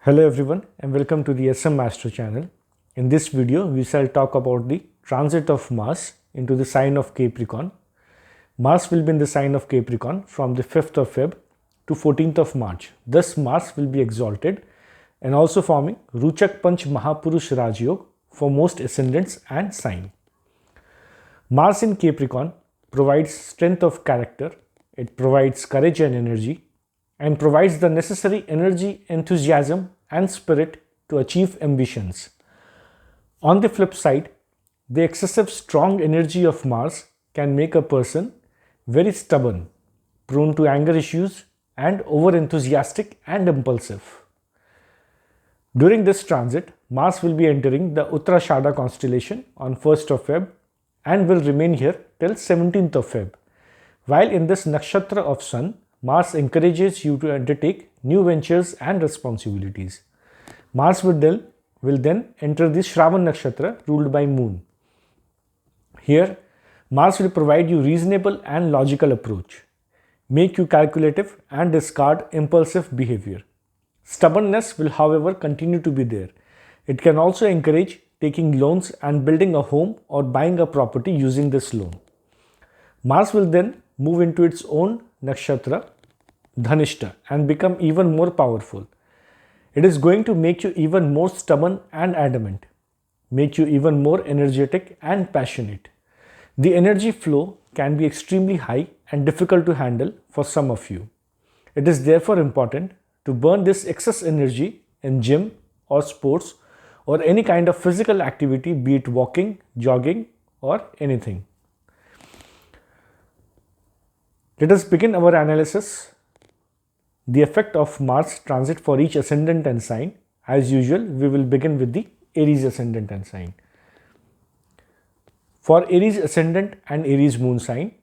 Hello everyone and welcome to the SM Astro Channel. In this video, we shall talk about the transit of Mars into the sign of Capricorn. Mars will be in the sign of Capricorn from the 5th of Feb to 14th of March. Thus, Mars will be exalted and also forming Ruchak Panch Mahapurush Rajyog for most ascendants and sign. Mars in Capricorn provides strength of character, it provides courage and energy, and provides the necessary energy, enthusiasm, and spirit to achieve ambitions. On the flip side, the excessive strong energy of Mars can make a person very stubborn, prone to anger issues, and over enthusiastic and impulsive. During this transit, Mars will be entering the Uttarashada constellation on 1st of Feb and will remain here till 17th of Feb. While in this nakshatra of Sun, Mars encourages you to undertake new ventures and responsibilities. Mars will then enter the Shravan nakshatra ruled by Moon. Here, Mars will provide you reasonable and logical approach, make you calculative and discard impulsive behavior. Stubbornness will, however, continue to be there. It can also encourage taking loans and building a home or buying a property using this loan. Mars will then move into its own nakshatra, Dhanishta, and become even more powerful. It is going to make you even more stubborn and adamant, make you even more energetic and passionate. The energy flow can be extremely high and difficult to handle for some of you. It is therefore important to burn this excess energy in gym or sports or any kind of physical activity, be it walking, jogging, or anything. Let us begin our analysis. The effect of Mars transit for each ascendant and sign. As usual, we will begin with the Aries ascendant and sign. For Aries ascendant and Aries moon sign,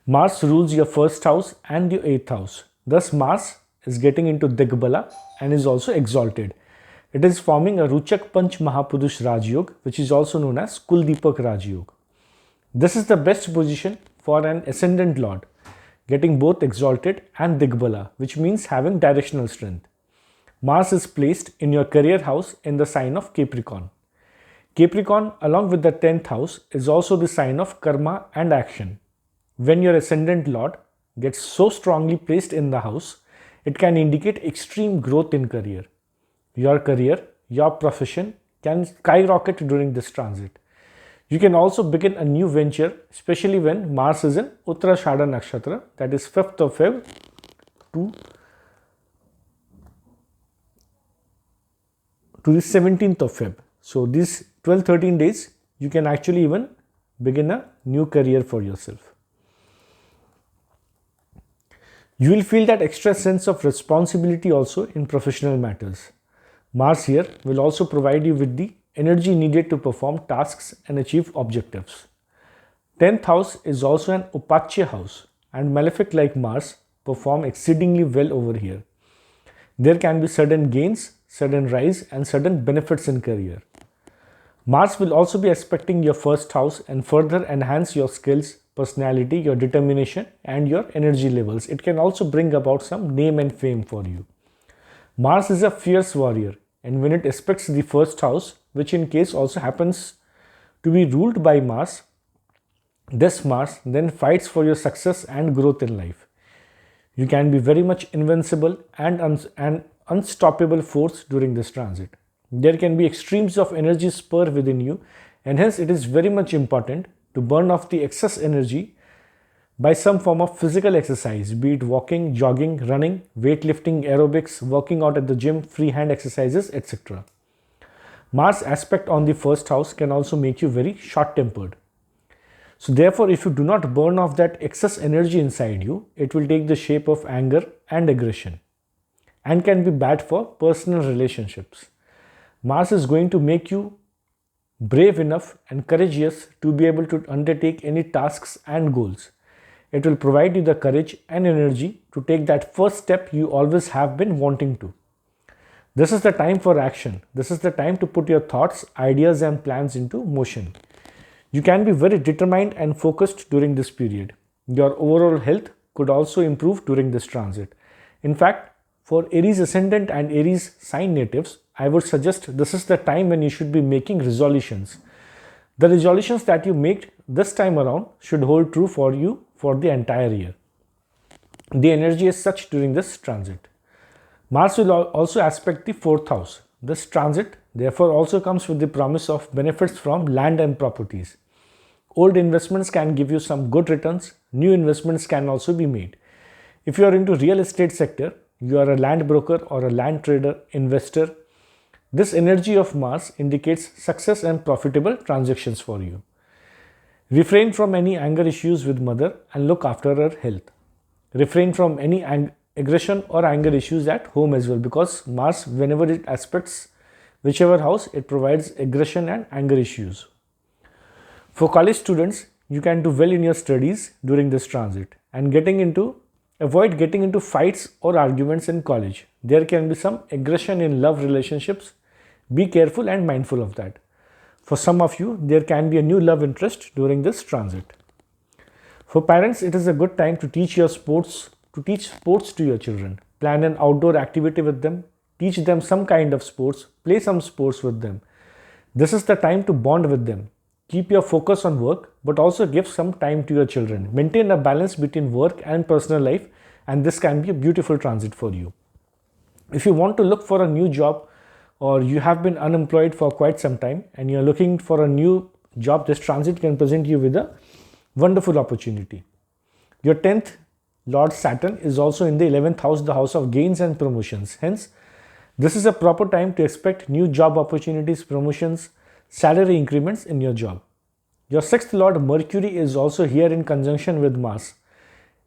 Mars rules your first house and your 8th house. Thus, Mars is getting into Digbala and is also exalted. It is forming a Ruchak Panch Mahapurush Rajyog, which is also known as Kuldeepak Rajyog. This is the best position for an ascendant lord, getting both exalted and Digbala, which means having directional strength. Mars is placed in your career house in the sign of Capricorn. Capricorn, along with the 10th house, is also the sign of karma and action. When your ascendant lord gets so strongly placed in the house, it can indicate extreme growth in career. Your career, your profession can skyrocket during this transit. You can also begin a new venture, especially when Mars is in Uttarashada nakshatra, that is 5th of Feb to the 17th of Feb. So these 12-13 days, you can actually even begin a new career for yourself. You will feel that extra sense of responsibility also in professional matters. Mars here will also provide you with the energy needed to perform tasks and achieve objectives. 10th house is also an Upachya house, and malefic like Mars perform exceedingly well over here. There can be sudden gains, sudden rise, and sudden benefits in career. Mars will also be aspecting your first house and further enhance your skills, personality, your determination, and your energy levels. It can also bring about some name and fame for you. Mars is a fierce warrior, and when it aspects the first house, which in case also happens to be ruled by Mars, this Mars then fights for your success and growth in life. You can be very much invincible and an unstoppable force during this transit. There can be extremes of energy spur within you, and hence it is very much important to burn off the excess energy by some form of physical exercise, be it walking, jogging, running, weightlifting, aerobics, working out at the gym, free hand exercises, etc. Mars aspect on the first house can also make you very short-tempered. So therefore, if you do not burn off that excess energy inside you, it will take the shape of anger and aggression and can be bad for personal relationships. Mars is going to make you brave enough and courageous to be able to undertake any tasks and goals. It will provide you the courage and energy to take that first step you always have been wanting to. This is the time for action. This is the time to put your thoughts, ideas, and plans into motion. You can be very determined and focused during this period. Your overall health could also improve during this transit. In fact, For Aries ascendant and Aries sign natives, I would suggest this is the time when you should be making resolutions. The resolutions that you make this time around should hold true for you for the entire year. The energy is such during this transit. Mars will also aspect the 4th house. This transit therefore also comes with the promise of benefits from land and properties. Old investments can give you some good returns. New investments can also be made. If you are into real estate sector, you are a land broker or a land trader, investor, this energy of Mars indicates success and profitable transactions for you. Refrain from any anger issues with mother and look after her health. Refrain from any aggression or anger issues at home as well, because Mars, whenever it aspects whichever house, it provides aggression and anger issues. For college students, you can do well in your studies during this transit and avoid getting into fights or arguments in college. There can be some aggression in love relationships. Be careful and mindful of that. For some of you, there can be a new love interest during this transit. For parents, it is a good time to teach sports to your children. Plan an outdoor activity with them. Teach them some kind of sports. Play some sports with them. This is the time to bond with them. Keep your focus on work, but also give some time to your children. Maintain a balance between work and personal life, and this can be a beautiful transit for you. If you want to look for a new job, or you have been unemployed for quite some time and you are looking for a new job, this transit can present you with a wonderful opportunity. Your 10th Lord Saturn is also in the 11th house, the house of gains and promotions. Hence, this is a proper time to expect new job opportunities, promotions, salary increments in your job. Your 6th Lord Mercury is also here in conjunction with Mars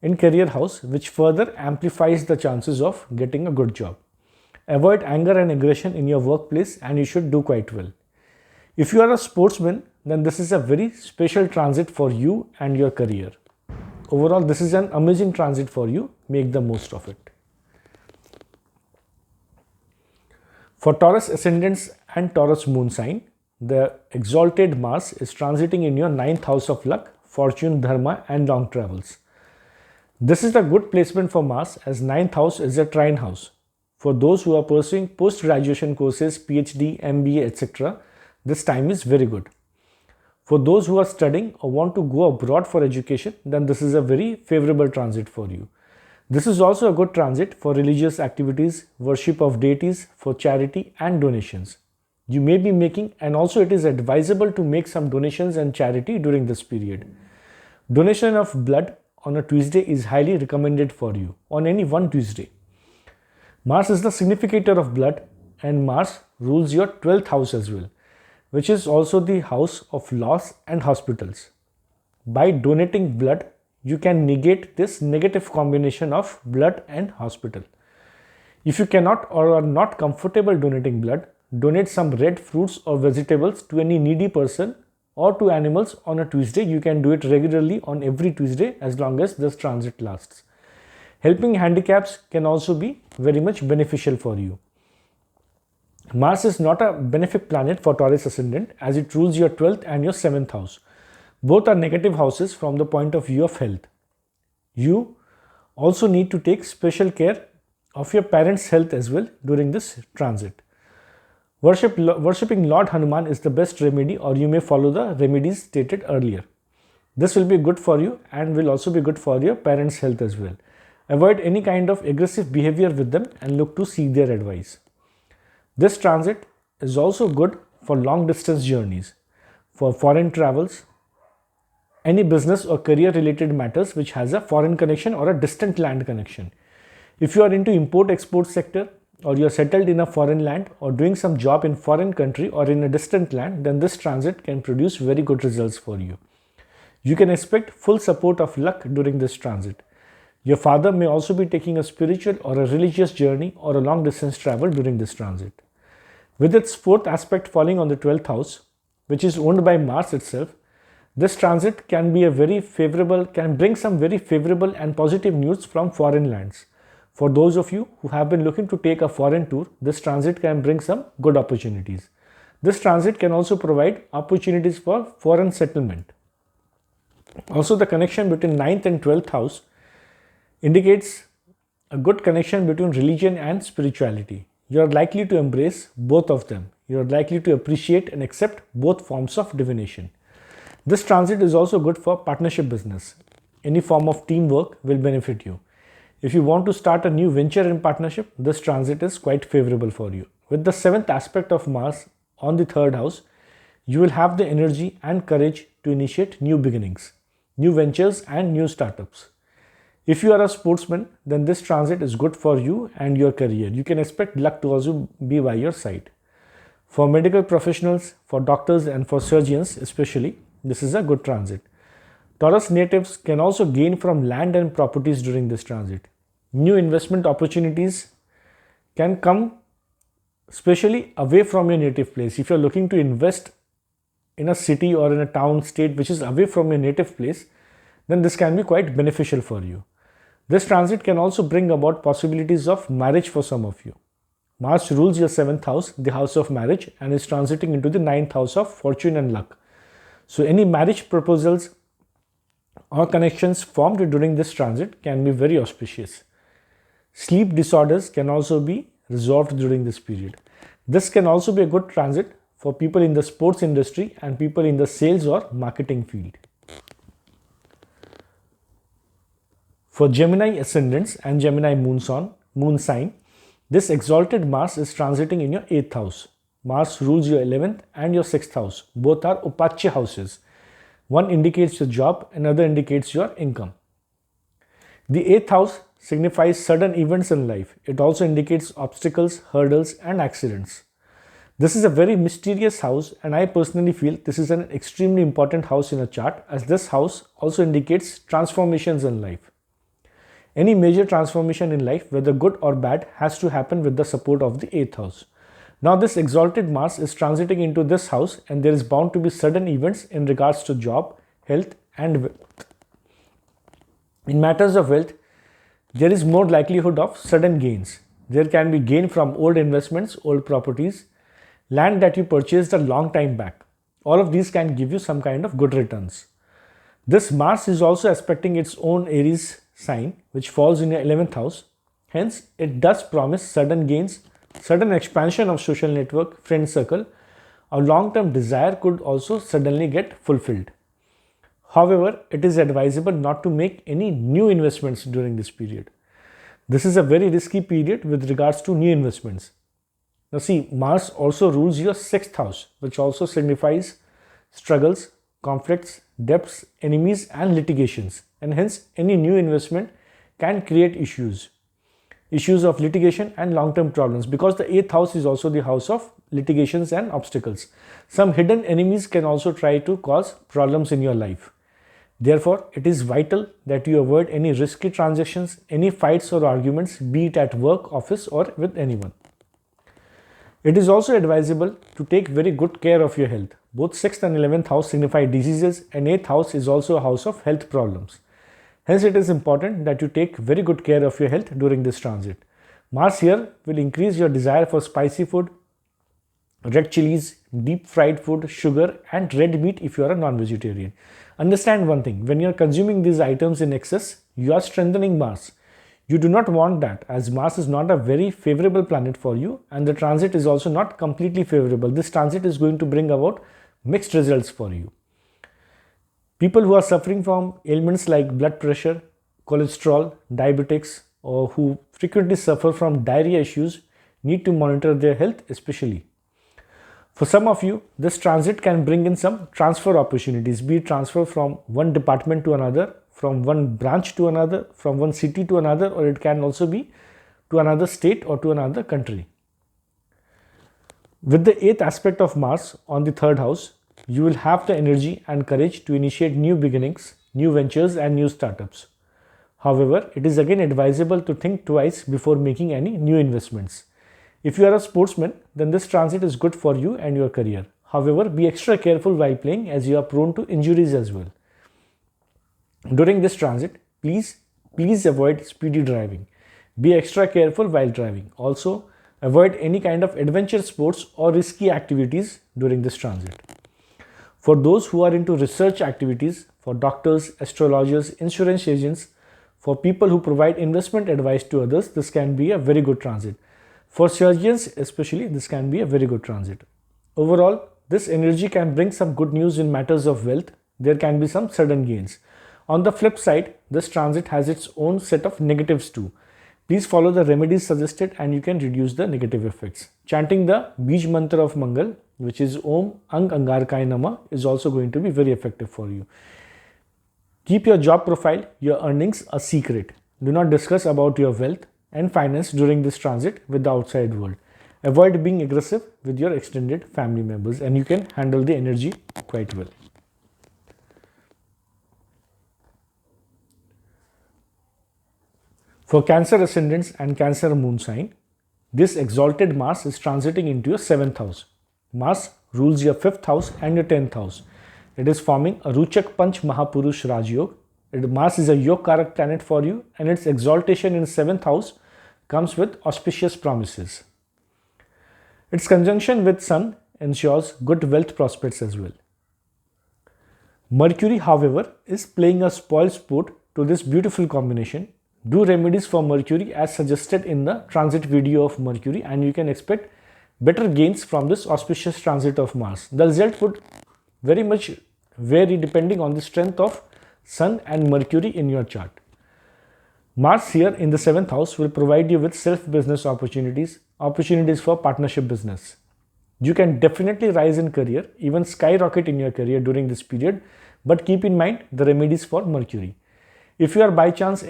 in career house, which further amplifies the chances of getting a good job. Avoid anger and aggression in your workplace and you should do quite well. If you are a sportsman, then this is a very special transit for you and your career. Overall, this is an amazing transit for you. Make the most of it. For Taurus ascendants and Taurus moon sign, the exalted Mars is transiting in your 9th house of luck, fortune, dharma and long travels. This is a good placement for Mars as 9th house is a trine house. For those who are pursuing post-graduation courses, PhD, MBA, etc., this time is very good. For those who are studying or want to go abroad for education, then this is a very favorable transit for you. This is also a good transit for religious activities, worship of deities, for charity and donations. You may be making, and also it is advisable to make some donations and charity during this period. Donation of blood on a Tuesday is highly recommended for you, on any one Tuesday. Mars is the significator of blood and Mars rules your 12th house as well, which is also the house of loss and hospitals. By donating blood, you can negate this negative combination of blood and hospital. If you cannot or are not comfortable donating blood, donate some red fruits or vegetables to any needy person or to animals on a Tuesday. You can do it regularly on every Tuesday as long as this transit lasts. Helping handicaps can also be very much beneficial for you. Mars is not a benefic planet for Taurus ascendant as it rules your 12th and your 7th house. Both are negative houses from the point of view of health. You also need to take special care of your parents' health as well during this transit. Worshipping Lord Hanuman is the best remedy, or you may follow the remedies stated earlier. This will be good for you and will also be good for your parents' health as well. Avoid any kind of aggressive behavior with them and look to seek their advice. This transit is also good for long distance journeys, for foreign travels, any business or career related matters which has a foreign connection or a distant land connection. If you are into import-export sector, or you are settled in a foreign land or doing some job in foreign country or in a distant land, then this transit can produce very good results for you. You can expect full support of luck during this transit. Your father may also be taking a spiritual or a religious journey or a long distance travel during this transit. With its 4th aspect falling on the 12th house, which is owned by Mars itself, this transit can bring some very favorable and positive news from foreign lands. For those of you who have been looking to take a foreign tour, this transit can bring some good opportunities. This transit can also provide opportunities for foreign settlement. Also, the connection between 9th and 12th house indicates a good connection between religion and spirituality. You are likely to embrace both of them. You are likely to appreciate and accept both forms of divination. This transit is also good for partnership business. Any form of teamwork will benefit you. If you want to start a new venture in partnership, this transit is quite favorable for you. With the 7th aspect of Mars on the 3rd house, you will have the energy and courage to initiate new beginnings, new ventures and new startups. If you are a sportsman, then this transit is good for you and your career. You can expect luck to also be by your side. For medical professionals, for doctors and for surgeons especially, this is a good transit. Taurus natives can also gain from land and properties during this transit. New investment opportunities can come especially away from your native place. If you are looking to invest in a city or in a town, state which is away from your native place, then this can be quite beneficial for you. This transit can also bring about possibilities of marriage for some of you. Mars rules your 7th house, the house of marriage, and is transiting into the 9th house of fortune and luck. So any marriage proposals or connections formed during this transit can be very auspicious. Sleep disorders can also be resolved during this period. This can also be a good transit for people in the sports industry and people in the sales or marketing field. For Gemini ascendants and Gemini moon sign, this exalted Mars is transiting in your 8th house. Mars rules your 11th and your 6th house. Both are Upachya houses. One indicates your job, another indicates your income. The 8th house signifies sudden events in life. It also indicates obstacles, hurdles, and accidents. This is a very mysterious house, and I personally feel this is an extremely important house in a chart, as this house also indicates transformations in life. Any major transformation in life, whether good or bad, has to happen with the support of the 8th house. Now this exalted Mars is transiting into this house, and there is bound to be sudden events in regards to job, health, and wealth. In matters of wealth, there is more likelihood of sudden gains. There can be gain from old investments, old properties, land that you purchased a long time back. All of these can give you some kind of good returns. This Mars is also aspecting its own Aries sign, which falls in your 11th house. Hence, it does promise sudden gains, sudden expansion of social network, friend circle. A long-term desire could also suddenly get fulfilled. However, it is advisable not to make any new investments during this period. This is a very risky period with regards to new investments. Now see, Mars also rules your 6th house, which also signifies struggles, conflicts, debts, enemies and litigations, and hence any new investment can create issues of litigation and long-term problems, because the 8th house is also the house of litigations and obstacles. Some hidden enemies can also try to cause problems in your life. Therefore, it is vital that you avoid any risky transactions, any fights or arguments, be it at work, office or with anyone. It is also advisable to take very good care of your health. Both 6th and 11th house signify diseases, and 8th house is also a house of health problems. Hence, it is important that you take very good care of your health during this transit. Mars here will increase your desire for spicy food, red chilies, deep fried food, sugar and red meat if you are a non-vegetarian. Understand one thing, when you are consuming these items in excess, you are strengthening Mars. You do not want that, as Mars is not a very favorable planet for you, and the transit is also not completely favorable. This transit is going to bring about mixed results for you. People who are suffering from ailments like blood pressure, cholesterol, diabetics, or who frequently suffer from diarrhea issues need to monitor their health especially. For some of you, this transit can bring in some transfer opportunities, be it transfer from one department to another, from one branch to another, from one city to another, or it can also be to another state or to another country. With the 8th aspect of Mars on the 3rd house, you will have the energy and courage to initiate new beginnings, new ventures and new startups. However, it is again advisable to think twice before making any new investments. If you are a sportsman, then this transit is good for you and your career. However, be extra careful while playing, as you are prone to injuries as well. During this transit, please avoid speedy driving. Be extra careful while driving. Also, avoid any kind of adventure sports or risky activities during this transit. For those who are into research activities, for doctors, astrologers, insurance agents, For people who provide investment advice to others, this can be a very good transit. For surgeons especially, this can be a very good transit. Overall, this energy can bring some good news in matters of wealth. There can be some sudden gains. On the flip side, this transit has its own set of negatives too. Please follow the remedies suggested and you can reduce the negative effects. Chanting the Bij Mantra of Mangal, which is Om Ang Angarkaya Nama, is also going to be very effective for you. Keep your job profile, your earnings a secret. Do not discuss about your wealth and finance during this transit with the outside world. Avoid being aggressive with your extended family members and you can handle the energy quite well. For Cancer ascendants and Cancer moon sign, this exalted Mars is transiting into your 7th house. Mars rules your 5th house and your 10th house. It is forming a Ruchak Panch Mahapurush Rajyog. Mars is a Yog Karak planet for you and its exaltation in 7th house comes with auspicious promises. Its conjunction with Sun ensures good wealth prospects as well. Mercury, however, is playing a spoilsport to this beautiful combination. Do remedies for Mercury as suggested in the transit video of Mercury and you can expect better gains from this auspicious transit of Mars. The result would very much vary depending on the strength of Sun and Mercury in your chart. Mars here in the 7th house will provide you with self-business opportunities for partnership business. You can definitely rise in career, even skyrocket in your career during this period, but keep in mind the remedies for Mercury. If you are by chance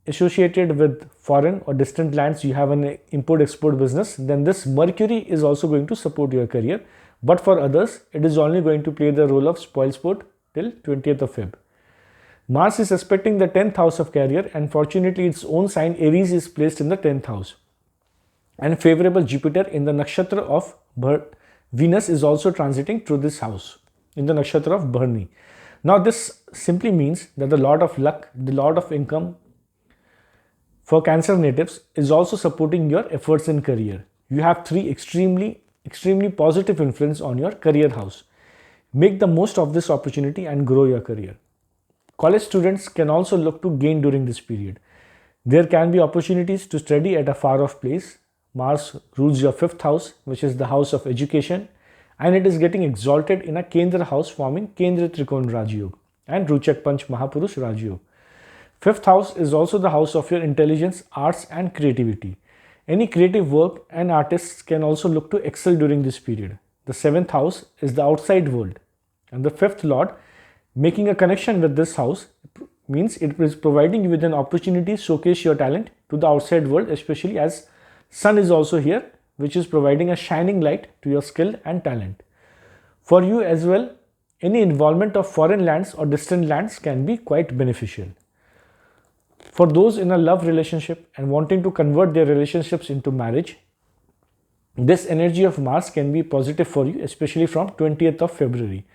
associated with foreign or distant lands, you have an import-export business, then this Mercury is also going to support your career. But for others, it is only going to play the role of spoilsport till 20th of Feb. Mars is aspecting the 10th house of career and fortunately its own sign Aries is placed in the 10th house. And favorable Jupiter in the nakshatra of Venus is also transiting through this house in the nakshatra of Bharni. Now this simply means that the Lord of Luck, the Lord of Income for Cancer natives is also supporting your efforts in career. You have 3 extremely positive influence on your career house. Make the most of this opportunity and grow your career. College students can also look to gain during this period. There can be opportunities to study at a far off place. Mars rules your 5th house, which is the house of education, and it is getting exalted in a Kendra house forming Kendra Trikon Rajyog and Ruchak Panch Mahapurush Rajyog. 5th house is also the house of your intelligence, arts and creativity. Any creative work and artists can also look to excel during this period. The 7th house is the outside world and the 5th lord making a connection with this house means it is providing you with an opportunity to showcase your talent to the outside world, especially as Sun is also here, which is providing a shining light to your skill and talent. For you as well, any involvement of foreign lands or distant lands can be quite beneficial. For those in a love relationship and wanting to convert their relationships into marriage, this energy of Mars can be positive for you, especially from 20th of February.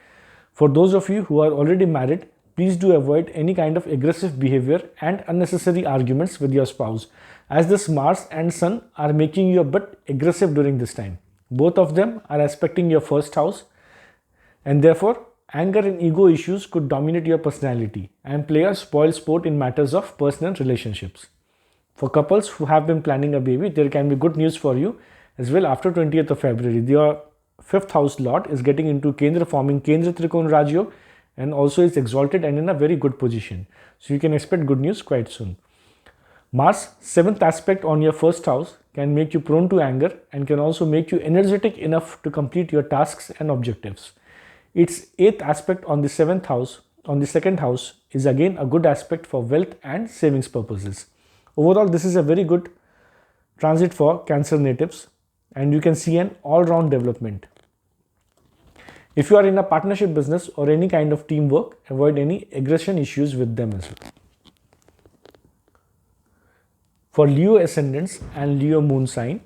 For those of you who are already married, please do avoid any kind of aggressive behavior and unnecessary arguments with your spouse, as this Mars and Sun are making you a bit aggressive during this time. Both of them are aspecting your 1st house and therefore anger and ego issues could dominate your personality and play a spoil sport in matters of personal relationships. For couples who have been planning a baby, there can be good news for you as well after 20th of February. Your 5th house lord is getting into Kendra forming Kendra Trikon Rajyog and also is exalted and in a very good position. So you can expect good news quite soon. Mars 7th aspect on your 1st house can make you prone to anger and can also make you energetic enough to complete your tasks and objectives. Its 8th aspect on the 7th house, on the 2nd house, is again a good aspect for wealth and savings purposes. Overall, this is a very good transit for Cancer natives and you can see an all-round development. If you are in a partnership business or any kind of teamwork, avoid any aggression issues with them as well. For Leo ascendants and Leo moon sign,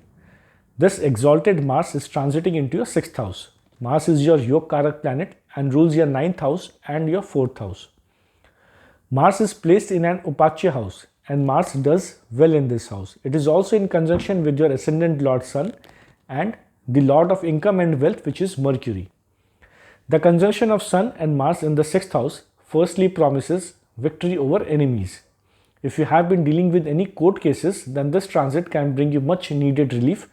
this exalted Mars is transiting into your 6th house. Mars is your Yog Karak planet and rules your 9th house and your 4th house. Mars is placed in an Upachya house and Mars does well in this house. It is also in conjunction with your ascendant Lord Sun and the Lord of Income and Wealth, which is Mercury. The conjunction of Sun and Mars in the 6th house firstly promises victory over enemies. If you have been dealing with any court cases, then this transit can bring you much needed relief,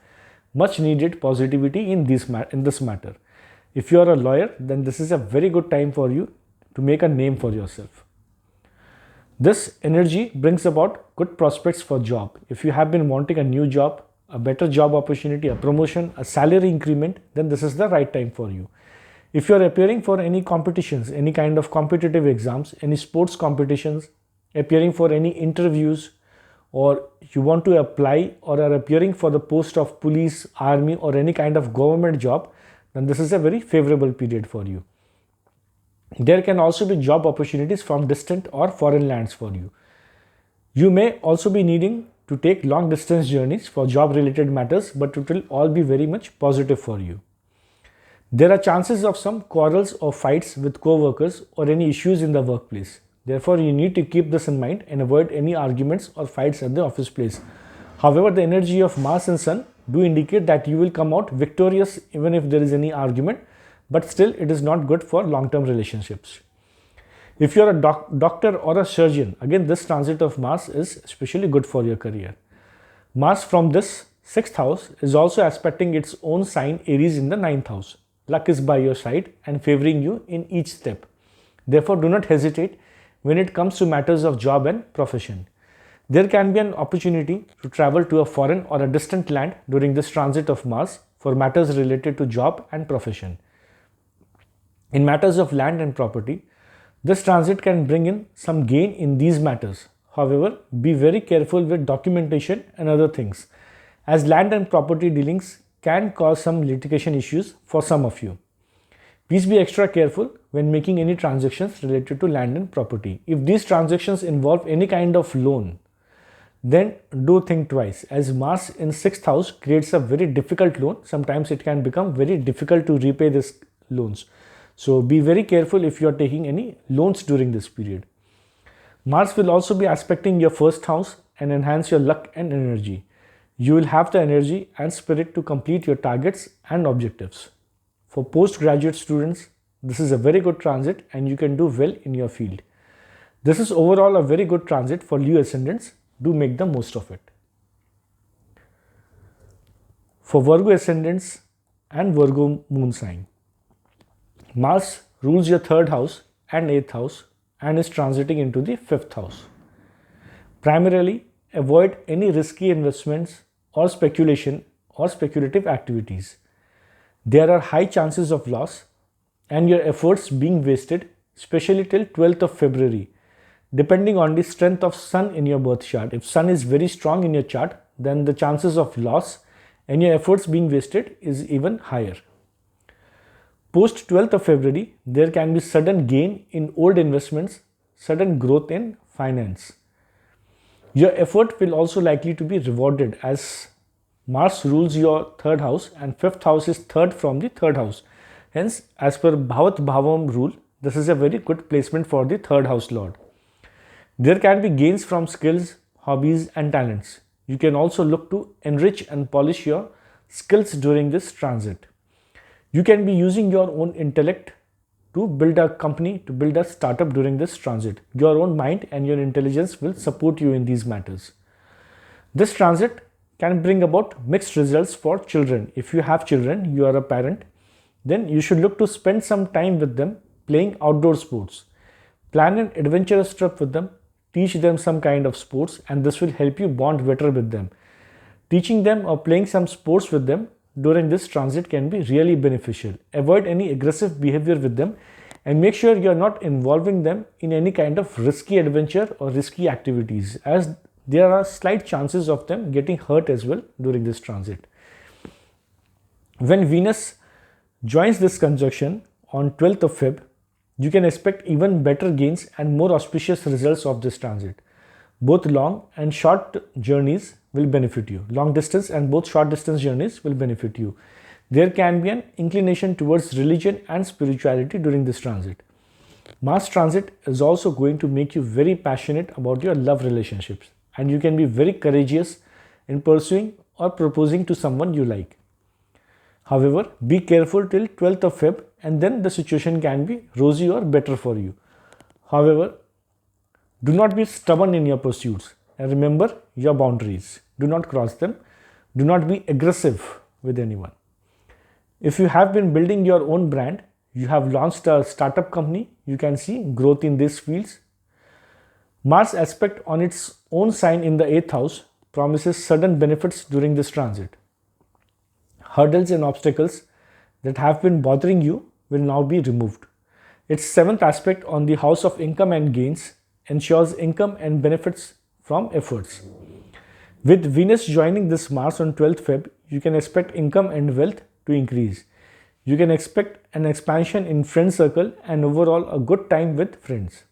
much needed positivity in this matter. If you are a lawyer, then this is a very good time for you to make a name for yourself. This energy brings about good prospects for job. If you have been wanting a new job, a better job opportunity, a promotion, a salary increment, then this is the right time for you. If you are appearing for any competitions, any kind of competitive exams, any sports competitions, appearing for any interviews, or you want to apply or are appearing for the post of police, army, or any kind of government job, then this is a very favorable period for you. There can also be job opportunities from distant or foreign lands for you. You may also be needing to take long distance journeys for job related matters, but it will all be very much positive for you. There are chances of some quarrels or fights with co-workers or any issues in the workplace. Therefore, you need to keep this in mind and avoid any arguments or fights at the office place. However, the energy of Mars and Sun do indicate that you will come out victorious even if there is any argument, but still it is not good for long-term relationships. If you are a doctor or a surgeon, again this transit of Mars is especially good for your career. Mars from this 6th house is also aspecting its own sign Aries in the 9th house. Luck is by your side and favoring you in each step. Therefore, do not hesitate when it comes to matters of job and profession. There can be an opportunity to travel to a foreign or a distant land during this transit of Mars for matters related to job and profession. In matters of land and property, this transit can bring in some gain in these matters. However, be very careful with documentation and other things, as land and property dealings can cause some litigation issues for some of you. Please be extra careful when making any transactions related to land and property. If these transactions involve any kind of loan, then do think twice, as Mars in 6th house creates a very difficult loan. Sometimes it can become very difficult to repay these loans. So be very careful if you are taking any loans during this period. Mars will also be aspecting your 1st house and enhance your luck and energy. You will have the energy and spirit to complete your targets and objectives. For postgraduate students, this is a very good transit and you can do well in your field. This is overall a very good transit for Leo ascendants. Do make the most of it. For Virgo ascendants and Virgo moon sign, Mars rules your 3rd house and 8th house and is transiting into the 5th house. Primarily, avoid any risky investments or speculation or speculative activities. There are high chances of loss and your efforts being wasted, especially till 12th of February, depending on the strength of Sun in your birth chart. If Sun is very strong in your chart, then the chances of loss and your efforts being wasted is even higher. Post 12th of February, there can be sudden gain in old investments, sudden growth in finance. Your effort will also likely to be rewarded, as Mars rules your 3rd house and 5th house is 3rd from the 3rd house. Hence, as per Bhavat Bhavam rule, this is a very good placement for the 3rd house lord. There can be gains from skills, hobbies and talents. You can also look to enrich and polish your skills during this transit. You can be using your own intellect to build a company, to build a startup during this transit. Your own mind and your intelligence will support you in these matters. This transit can bring about mixed results for children. If you have children, you are a parent, then you should look to spend some time with them playing outdoor sports. Plan an adventurous trip with them, teach them some kind of sports, and this will help you bond better with them. Teaching them or playing some sports with them during this transit can be really beneficial. Avoid any aggressive behavior with them and make sure you are not involving them in any kind of risky adventure or risky activities, as there are slight chances of them getting hurt as well during this transit. When Venus joins this conjunction on 12th of Feb, you can expect even better gains and more auspicious results of this transit. Both long and short journeys will benefit you. Long distance and both short distance journeys will benefit you. There can be an inclination towards religion and spirituality during this transit. Mars transit is also going to make you very passionate about your love relationships, and you can be very courageous in pursuing or proposing to someone you like. However, be careful till 12th of Feb and then the situation can be rosy or better for you. However, Do not be stubborn in your pursuits and remember your boundaries. Do not cross them. Do not be aggressive with anyone. If you have been building your own brand, you have launched a startup company, you can see growth in these fields. Mars aspect on its own sign in the 8th house promises sudden benefits during this transit. Hurdles and obstacles that have been bothering you will now be removed. Its 7th aspect on the house of income and gains ensures income and benefits from efforts. With Venus joining this Mars on 12th Feb, you can expect income and wealth to increase. You can expect an expansion in friend circle and overall a good time with friends.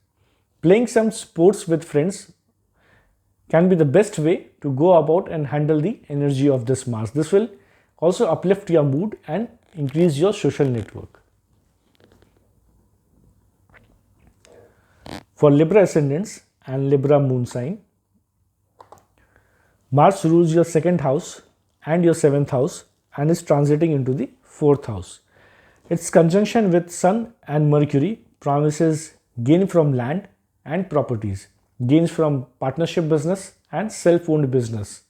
Playing some sports with friends can be the best way to go about and handle the energy of this Mars. This will also uplift your mood and increase your social network. For Libra ascendants and Libra moon sign, Mars rules your 2nd house and your 7th house and is transiting into the 4th house. Its conjunction with Sun and Mercury promises gain from land and properties, gains from partnership business and self-owned business.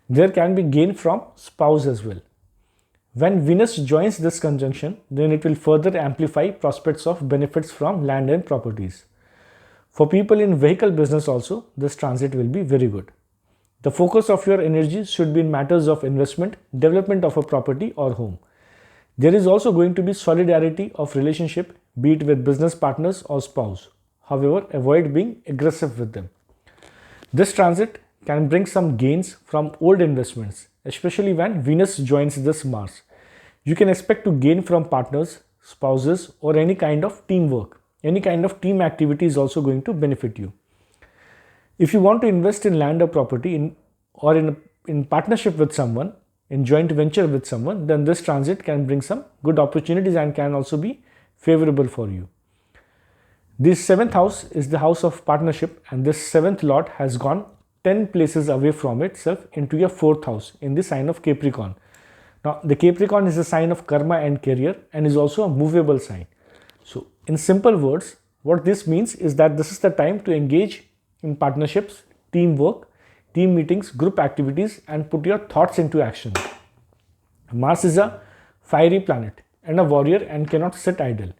There can be gain from spouse as well. When Venus joins this conjunction, then it will further amplify prospects of benefits from land and properties. For people in vehicle business also, this transit will be very good. The focus of your energy should be in matters of investment, development of a property or home. There is also going to be solidarity of relationship, be it with business partners or spouse. However, avoid being aggressive with them. This transit can bring some gains from old investments, especially when Venus joins this Mars. You can expect to gain from partners, spouses, or any kind of teamwork. Any kind of team activity is also going to benefit you. If you want to invest in land or property in partnership with someone, in joint venture with someone, then this transit can bring some good opportunities and can also be favorable for you. This 7th house is the house of partnership, and this 7th lord has gone 10 places away from itself into your 4th house in the sign of Capricorn. Now, the Capricorn is a sign of karma and career and is also a movable sign. So, in simple words, what this means is that this is the time to engage in partnerships, teamwork, team meetings, group activities, and put your thoughts into action. Mars is a fiery planet and a warrior and cannot sit idle.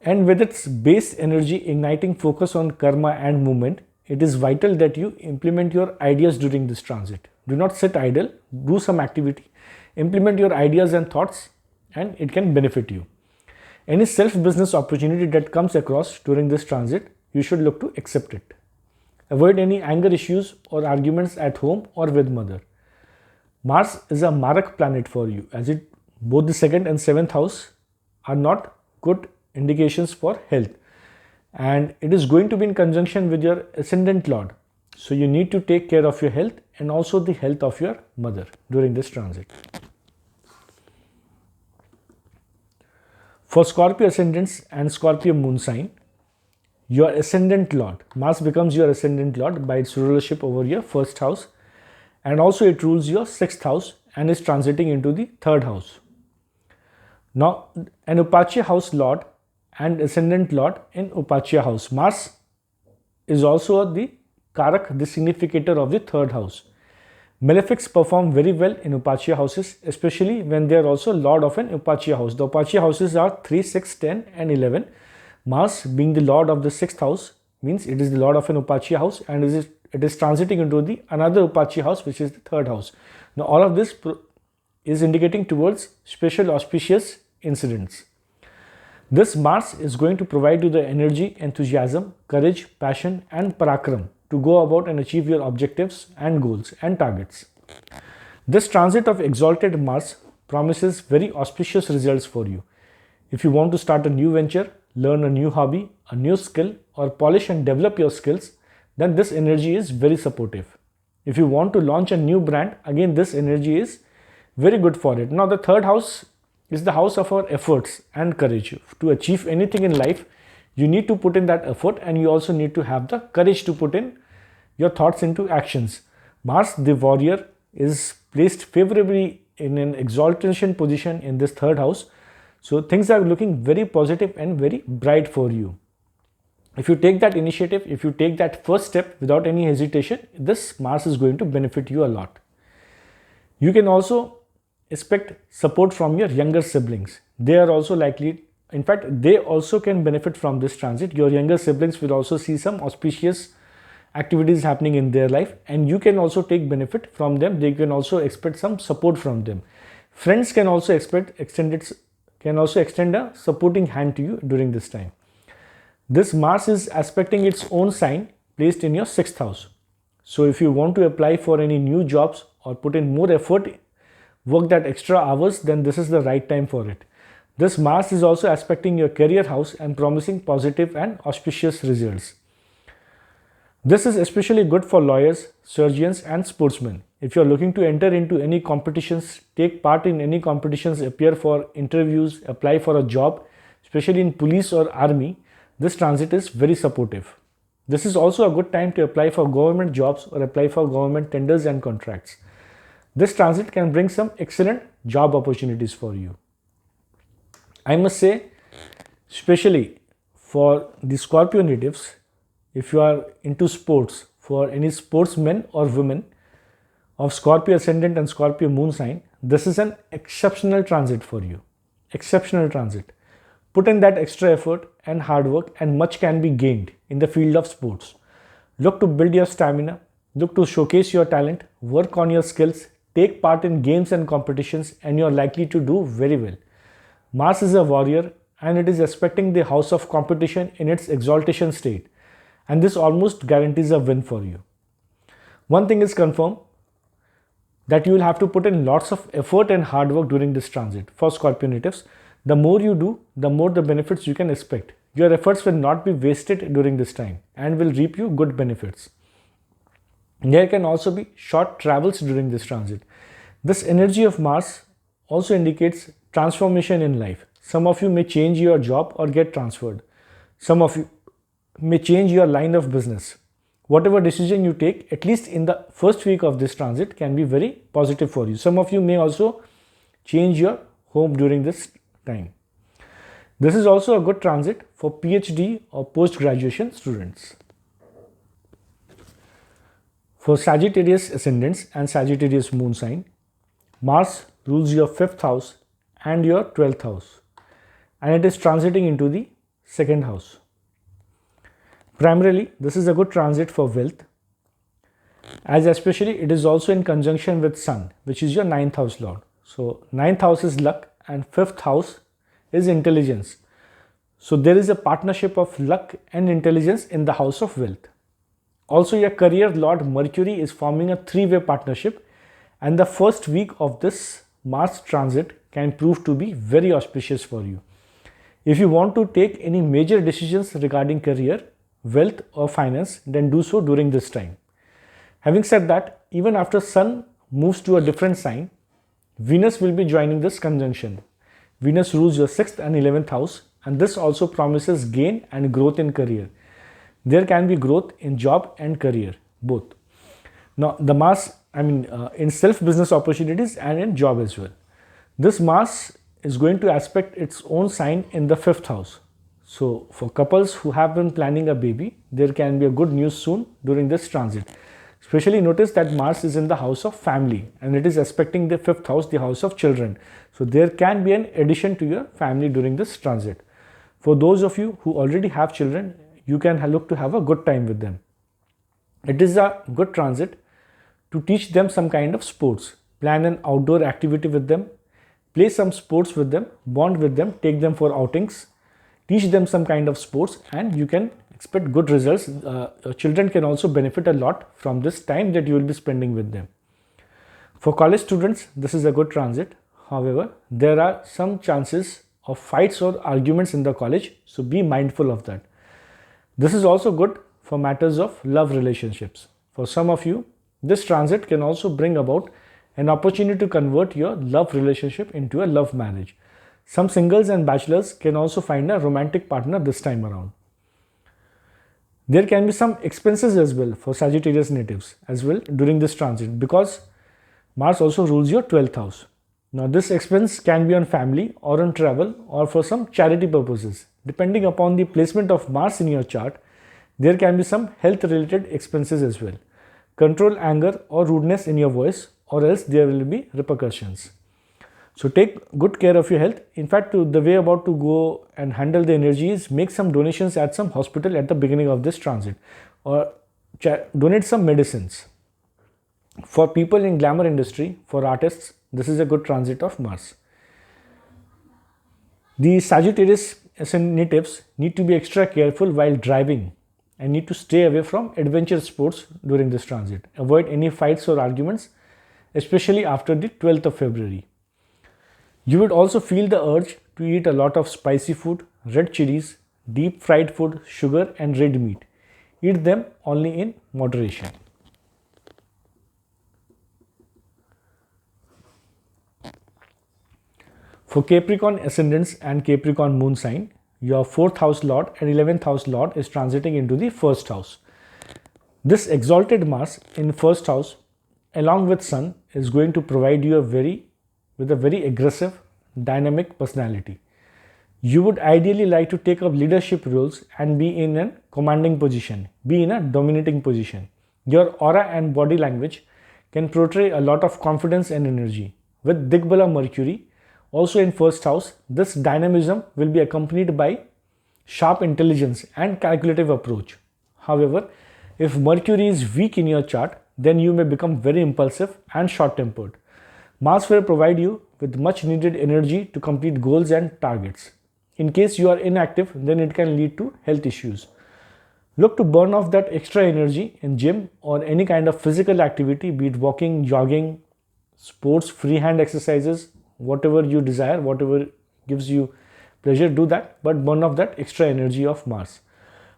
And with its base energy igniting focus on karma and movement, it is vital that you implement your ideas during this transit. Do not sit idle, do some activity, implement your ideas and thoughts, and it can benefit you. Any self-business opportunity that comes across during this transit, you should look to accept it. Avoid any anger issues or arguments at home or with mother. Mars is a Marak planet for you, as both the 2nd and 7th house are not good indications for health. And it is going to be in conjunction with your ascendant lord. So you need to take care of your health and also the health of your mother during this transit. For Scorpio ascendants and Scorpio moon sign, your ascendant lord, Mars becomes your ascendant lord by its rulership over your 1st house, and also it rules your 6th house and is transiting into the 3rd house. Now, an Upachya house lord and ascendant lord in Upachya house. Mars is also the Karak, the significator of the 3rd house. Malefics perform very well in Upachya houses, especially when they are also lord of an Upachya house. The Upachya houses are 3, 6, 10 and 11. Mars being the lord of the 6th house means it is the lord of an Upachya house and it is transiting into the another Upachya house, which is the 3rd house. Now all of this is indicating towards special auspicious incidents. This Mars is going to provide you the energy, enthusiasm, courage, passion and parakram to go about and achieve your objectives and goals and targets. This transit of exalted Mars promises very auspicious results for you. If you want to start a new venture, learn a new hobby, a new skill, or polish and develop your skills, then this energy is very supportive. If you want to launch a new brand, again this energy is very good for it. Now the 3rd house is the house of our efforts and courage. To achieve anything in life, you need to put in that effort and you also need to have the courage to put in your thoughts into actions. Mars, the warrior, is placed favorably in an exaltation position in this 3rd house. So things are looking very positive and very bright for you. If you take that initiative, if you take that first step without any hesitation, this Mars is going to benefit you a lot. You can also expect support from your younger siblings. They are also likely, in fact, they also can benefit from this transit. Your younger siblings will also see some auspicious activities happening in their life, and you can also take benefit from them. They can also expect some support from them. Friends can also extend a supporting hand to you during this time. This Mars is aspecting its own sign placed in your 6th house. So if you want to apply for any new jobs or put in more effort, work that extra hours, then this is the right time for it. This Mars is also aspecting your career house and promising positive and auspicious results. This is especially good for lawyers, surgeons and sportsmen. If you are looking to enter into any competitions, take part in any competitions, appear for interviews, apply for a job, especially in police or army, this transit is very supportive. This is also a good time to apply for government jobs or apply for government tenders and contracts. This transit can bring some excellent job opportunities for you. I must say, especially for the Scorpio natives, if you are into sports, for any sportsmen or women of Scorpio ascendant and Scorpio moon sign, this is an exceptional transit for you. Exceptional transit. Put in that extra effort and hard work, and much can be gained in the field of sports. Look to build your stamina, look to showcase your talent, work on your skills, take part in games and competitions, and you are likely to do very well. Mars is a warrior and it is aspecting the house of competition in its exaltation state, and this almost guarantees a win for you. One thing is confirmed, that you will have to put in lots of effort and hard work during this transit. For Scorpio natives, the more you do, the more the benefits you can expect. Your efforts will not be wasted during this time and will reap you good benefits. There can also be short travels during this transit. This energy of Mars also indicates transformation in life. Some of you may change your job or get transferred. Some of you may change your line of business. Whatever decision you take, at least in the first week of this transit, can be very positive for you. Some of you may also change your home during this time. This is also a good transit for PhD or post-graduation students. For Sagittarius ascendants and Sagittarius moon sign, Mars rules your 5th house and your 12th house, and it is transiting into the 2nd house. Primarily, this is a good transit for wealth, as especially it is also in conjunction with Sun, which is your 9th house lord. So 9th house is luck and 5th house is intelligence. So there is a partnership of luck and intelligence in the house of wealth. Also, your career lord Mercury is forming a 3-way partnership, and the first week of this Mars transit can prove to be very auspicious for you. If you want to take any major decisions regarding career, wealth or finance, then do so during this time. Having said that, even after Sun moves to a different sign, Venus will be joining this conjunction. Venus rules your 6th and 11th house, and this also promises gain and growth in career. There can be growth in job and career, both. Now, the Mars, in self-business opportunities and in job as well. This Mars is going to aspect its own sign in the 5th house. So, for couples who have been planning a baby, there can be a good news soon during this transit. Especially notice that Mars is in the house of family and it is aspecting the 5th house, the house of children. So, there can be an addition to your family during this transit. For those of you who already have children, you can look to have a good time with them. It is a good transit to teach them some kind of sports. Plan an outdoor activity with them, play some sports with them, bond with them, take them for outings, teach them some kind of sports, and you can expect good results. Children can also benefit a lot from this time that you will be spending with them. For college students, this is a good transit. However, there are some chances of fights or arguments in the college, so be mindful of that. This is also good for matters of love relationships. For some of you, this transit can also bring about an opportunity to convert your love relationship into a love marriage. Some singles and bachelors can also find a romantic partner this time around. There can be some expenses as well for Sagittarius natives as well during this transit, because Mars also rules your 12th house. Now, this expense can be on family or on travel or for some charity purposes. Depending upon the placement of Mars in your chart, There can be some health related expenses as well. Control anger or rudeness in your voice, or else there will be repercussions. So take good care of your health. In fact, the way about to go and handle the energy is make some donations at some hospital at the beginning of this transit, or donate some medicines. For people in glamour industry, for artists, this is a good transit of Mars. The Sagittarius natives need to be extra careful while driving and need to stay away from adventure sports during this transit. Avoid any fights or arguments, especially after the 12th of February. You would also feel the urge to eat a lot of spicy food, red chilies, deep fried food, sugar and red meat. Eat them only in moderation. For Capricorn ascendants and Capricorn moon sign, your 4th house lord and 11th house lord is transiting into the 1st house. This exalted Mars in 1st house along with Sun is going to provide you with a very aggressive, dynamic personality. You would ideally like to take up leadership roles and be in a commanding position, be in a dominating position. Your aura and body language can portray a lot of confidence and energy. With Digbala Mercury also in 1st house, this dynamism will be accompanied by sharp intelligence and calculative approach. However, if Mercury is weak in your chart, then you may become very impulsive and short-tempered. Mars will provide you with much needed energy to complete goals and targets. In case you are inactive, then it can lead to health issues. Look to burn off that extra energy in gym or any kind of physical activity, be it walking, jogging, sports, freehand exercises, whatever you desire, whatever gives you pleasure, do that, but burn off that extra energy of Mars.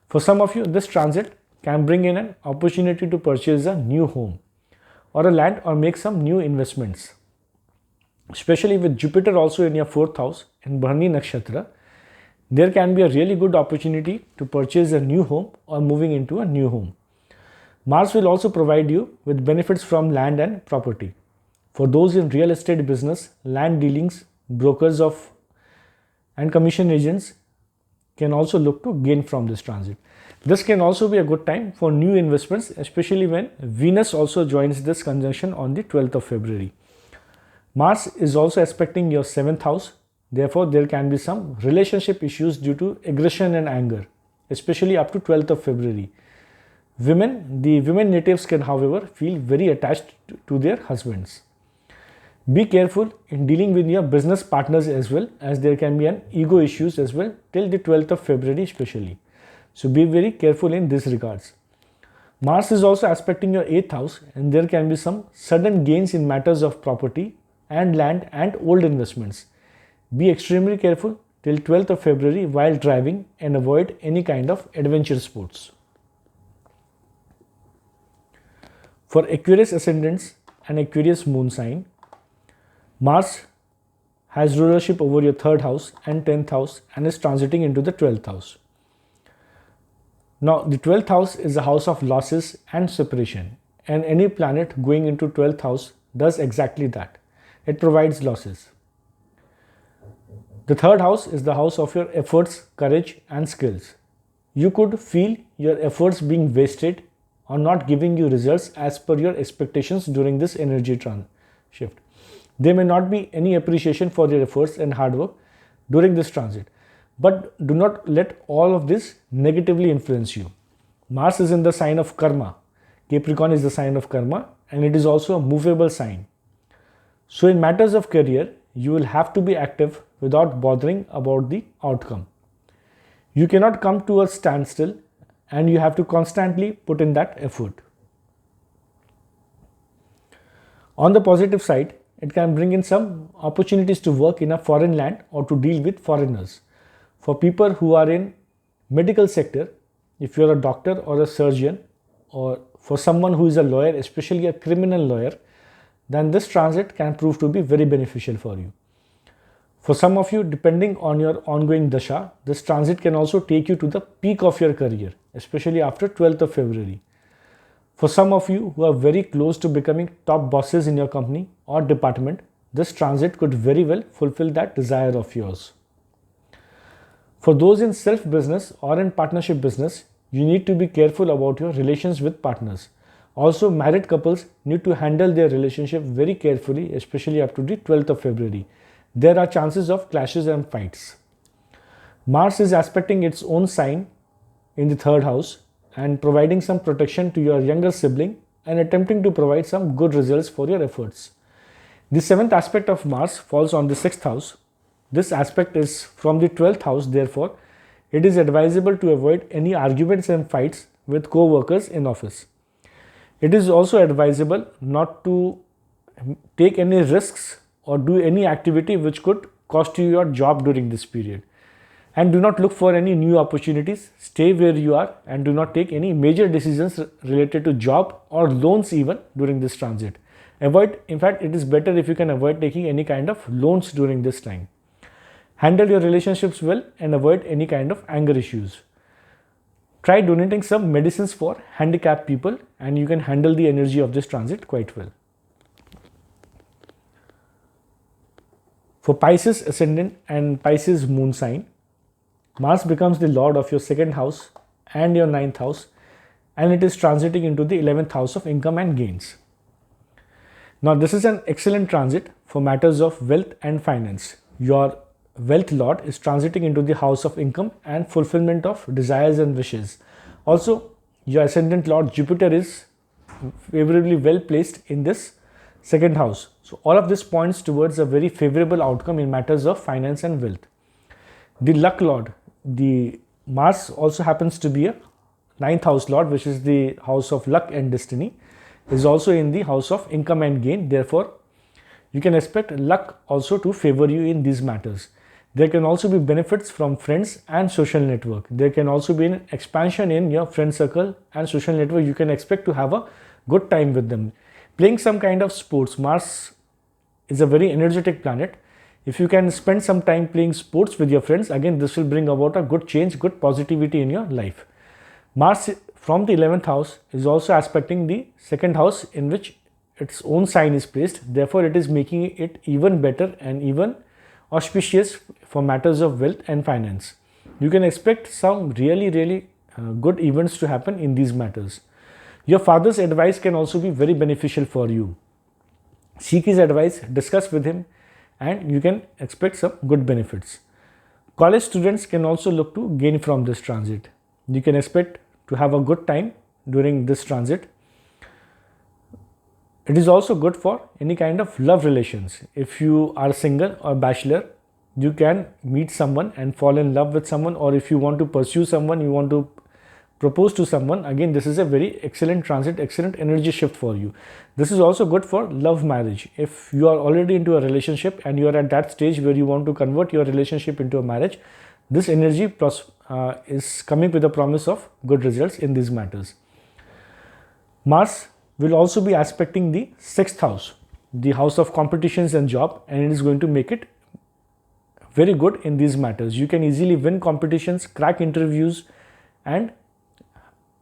For some of you, this transit can bring in an opportunity to purchase a new home or a land or make some new investments. Especially with Jupiter also in your 4th house in Bharani Nakshatra, there can be a really good opportunity to purchase a new home or moving into a new home. Mars will also provide you with benefits from land and property. For those in real estate business, land dealings, brokers and commission agents can also look to gain from this transit. This can also be a good time for new investments, especially when Venus also joins this conjunction on the 12th of February. Mars is also aspecting your 7th house. Therefore, there can be some relationship issues due to aggression and anger, especially up to 12th of February. The women natives can, however, feel very attached to their husbands. Be careful in dealing with your business partners as well, as there can be an ego issues as well till the 12th of February especially. So be very careful in this regards. Mars is also aspecting your 8th house, and there can be some sudden gains in matters of property and land and old investments. Be extremely careful till 12th of February while driving and avoid any kind of adventure sports. For Aquarius ascendants and Aquarius moon sign, Mars has rulership over your 3rd house and 10th house and is transiting into the 12th house. Now, the 12th house is a house of losses and separation, and any planet going into 12th house does exactly that. It provides losses. The 3rd house is the house of your efforts, courage and skills. You could feel your efforts being wasted or not giving you results as per your expectations during this energy shift. There may not be any appreciation for your efforts and hard work during this transit, but do not let all of this negatively influence you. Mars is in the sign of karma. Capricorn is the sign of karma, and it is also a movable sign. So in matters of career, you will have to be active without bothering about the outcome. You cannot come to a standstill, and you have to constantly put in that effort. On the positive side, it can bring in some opportunities to work in a foreign land or to deal with foreigners. For people who are in medical sector, if you are a doctor or a surgeon, or for someone who is a lawyer, especially a criminal lawyer, then this transit can prove to be very beneficial for you. For some of you, depending on your ongoing dasha, this transit can also take you to the peak of your career, especially after 12th of February. For some of you who are very close to becoming top bosses in your company or department, this transit could very well fulfill that desire of yours. For those in self-business or in partnership business, you need to be careful about your relations with partners. Also, married couples need to handle their relationship very carefully, especially up to the 12th of February. There are chances of clashes and fights. Mars is aspecting its own sign in the 3rd house and providing some protection to your younger sibling and attempting to provide some good results for your efforts. The 7th aspect of Mars falls on the 6th house. This aspect is from the 12th house, therefore, it is advisable to avoid any arguments and fights with co-workers in office. It is also advisable not to take any risks or do any activity which could cost you your job during this period. And do not look for any new opportunities. Stay where you are and do not take any major decisions related to job or loans even during this transit. In fact, it is better if you can avoid taking any kind of loans during this time. Handle your relationships well and avoid any kind of anger issues. Try donating some medicines for handicapped people and you can handle the energy of this transit quite well. For Pisces ascendant and Pisces moon sign, Mars becomes the lord of your 2nd house and your 9th house, and it is transiting into the 11th house of income and gains. Now, this is an excellent transit for matters of wealth and finance. Your wealth lord is transiting into the house of income and fulfillment of desires and wishes. Also, your ascendant lord Jupiter is favorably well placed in this 2nd house. So, all of this points towards a very favorable outcome in matters of finance and wealth. The luck lord, the Mars also happens to be a 9th house lord, which is the house of luck and destiny, is also in the house of income and gain. Therefore, you can expect luck also to favor you in these matters. There can also be benefits from friends and social network. There can also be an expansion in your friend circle and social network. You can expect to have a good time with them. Playing some kind of sports. Mars is a very energetic planet. If you can spend some time playing sports with your friends, again, this will bring about a good change, good positivity in your life. Mars from the 11th house is also aspecting the 2nd house in which its own sign is placed. Therefore, it is making it even better and even auspicious for matters of wealth and finance. You can expect some really good events to happen in these matters. Your father's advice can also be very beneficial for you. Seek his advice, discuss with him, and you can expect some good benefits. College students can also look to gain from this transit. You can expect to have a good time during this transit. It is also good for any kind of love relations. If you are single or bachelor, you can meet someone and fall in love with someone, or if you want to pursue someone, you want to propose to someone, again, this is a very excellent transit, excellent energy shift for you. This is also good for love marriage. If you are already into a relationship and you are at that stage where you want to convert your relationship into a marriage, this energy is coming with a promise of good results in these matters. Mars will also be aspecting the 6th house, the house of competitions and job, and it is going to make it very good in these matters. You can easily win competitions, crack interviews, and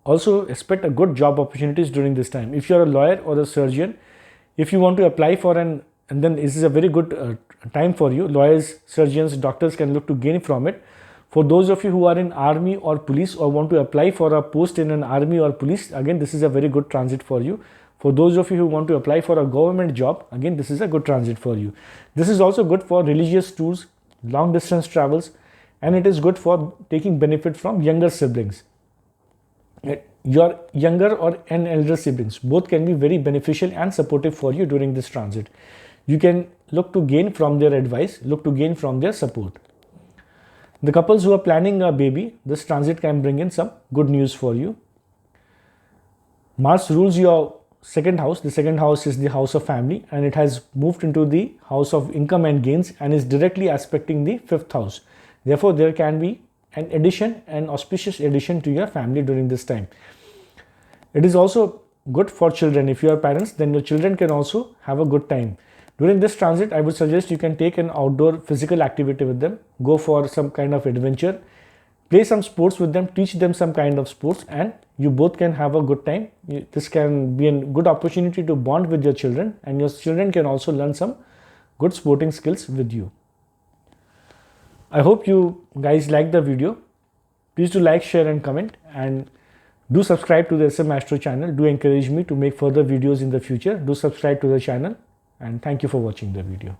also expect a good job opportunities during this time. If you are a lawyer or a surgeon, if you want to apply for and then this is a very good time for you. Lawyers, surgeons, doctors can look to gain from it. For those of you who are in army or police or want to apply for a post in an army or police, again, this is a very good transit for you. For those of you who want to apply for a government job, again, this is a good transit for you. This is also good for religious tours, long distance travels, and it is good for taking benefit from younger siblings. Your younger or an elder siblings, both can be very beneficial and supportive for you during this transit. You can look to gain from their advice, look to gain from their support. The couples who are planning a baby, this transit can bring in some good news for you. Mars rules your 2nd house. The 2nd house is the house of family, and it has moved into the house of income and gains and is directly aspecting the 5th house. Therefore, there can be an addition, an auspicious addition to your family during this time. It is also good for children. If you are parents, then your children can also have a good time. During this transit, I would suggest you can take an outdoor physical activity with them, go for some kind of adventure, play some sports with them, teach them some kind of sports, and you both can have a good time. This can be a good opportunity to bond with your children, and your children can also learn some good sporting skills with you. I hope you guys liked the video. Please do like, share and comment, and Do subscribe to the SM Astro channel. Do encourage me to make further videos in the future. Do subscribe to the channel, and thank you for watching the video.